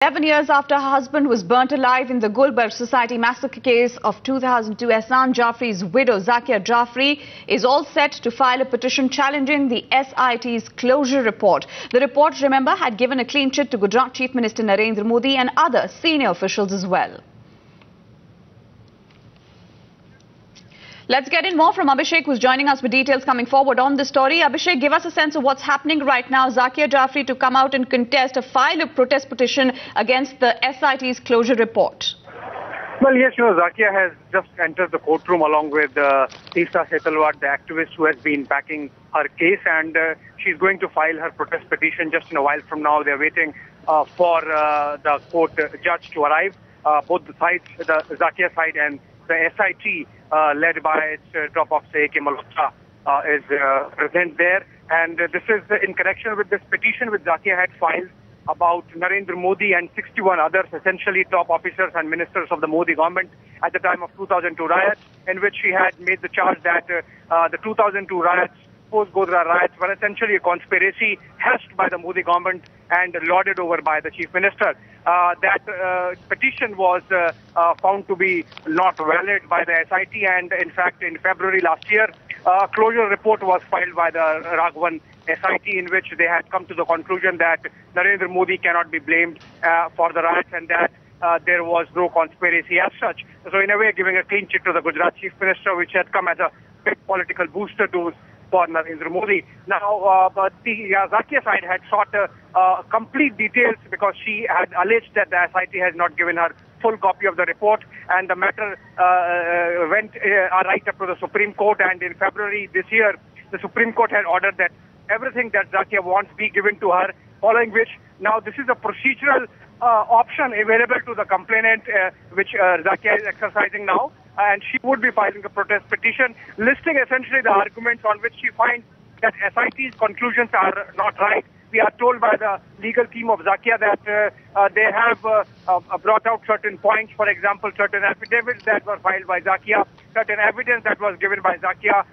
11 years after her husband was burnt alive in the Gulberg Society massacre case of 2002, Ehsan Jafri's widow, Zakia Jafri, is all set to file a petition challenging the SIT's closure report. The report, remember, had given a clean chit to Gujarat Chief Minister Narendra Modi and other senior officials as well. Let's get in more from Abhishek, who's joining us with details coming forward on this story. Abhishek, give us a sense of what's happening right now. Zakia Jafri to come out and contest a file of protest petition against the SIT's closure report. Well, yes, Zakia has just entered the courtroom along with Teesta Setalwat, the activist who has been backing her case, and she's going to file her protest petition just in a while from now. They're waiting for the court judge to arrive. Both the sides, the Zakia side and the SIT, led by its top officer A.K. Malhotra, is present there. And this is in connection with this petition which Zakia had filed about Narendra Modi and 61 others, essentially top officers and ministers of the Modi government at the time of 2002 riots, in which she had made the charge that the 2002 riots, post-Godhra riots, were essentially a conspiracy hatched by the Modi government and lauded over by the chief minister. That petition was found to be not valid by the SIT, and in fact in February last year, a closure report was filed by the Raghavan SIT, in which they had come to the conclusion that Narendra Modi cannot be blamed for the riots and that there was no conspiracy as such. So in a way giving a clean chit to the Gujarat Chief Minister, which had come as a big political booster for Narendra Modi. Now, but the Zakia side had sought complete details because she had alleged that the SIT has not given her full copy of the report, and the matter went right up to the Supreme Court. And in February this year, the Supreme Court had ordered that everything that Zakia wants be given to her, following which now this is a procedural option available to the complainant, which Zakia is exercising now. And she would be filing a protest petition listing essentially the arguments on which she finds that SIT's conclusions are not right. We are told by the legal team of Zakia that they have brought out certain points, for example, certain affidavits that were filed by Zakia, certain evidence that was given by Zakia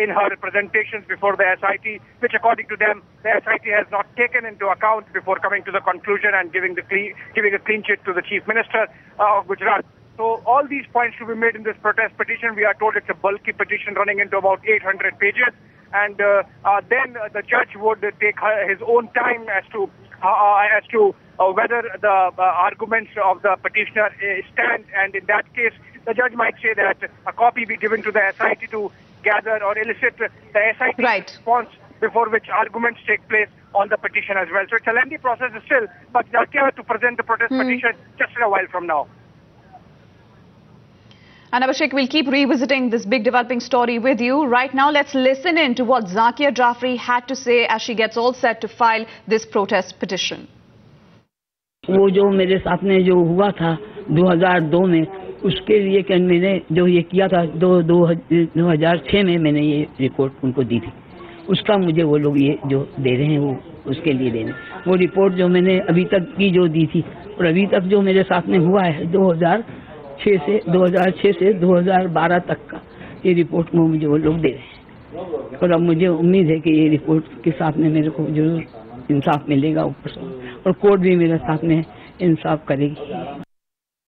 in her presentations before the SIT, which according to them, the SIT has not taken into account before coming to the conclusion and giving a clean chit to the Chief Minister of Gujarat. So all these points to be made in this protest petition. We are told it's a bulky petition running into about 800 pages. And then the judge would take his own time as to whether the arguments of the petitioner stand. And in that case, the judge might say that a copy be given to the SIT to gather or elicit the SIT response, before which arguments take place on the petition as well. So it's a lengthy process still, but Zakia has to present the protest petition just in a while from now. And Abhishek, we'll keep revisiting this big developing story with you. Right now, let's listen in to what Zakia Jafri had to say as she gets all set to file this protest petition. वो जो मेरे साथ में जो हुआ था 2002 में, उसके लिए कि मैंने जो ये किया था 2006 में मैंने ये रिपोर्ट उनको दी थी, उसका मुझे वो लोग ये जो दे रहे हैं वो उसके लिए दे रहे हैं। वो रिपोर्ट जो मैंने अभी तक की जो दी थी और अभी तक जो मेरे साथ में हुआ है 2006 से 2012 तक का, ये रिपोर्ट में मुझे वो लोग दे रहे हैं। और अब मुझे उम्मीद है कि ये रिपोर्ट के साथ में मेरे को जरूर इंसाफ मिलेगा ऊपर से, और कोर्ट भी मेरे साथ में इंसाफ करेगी।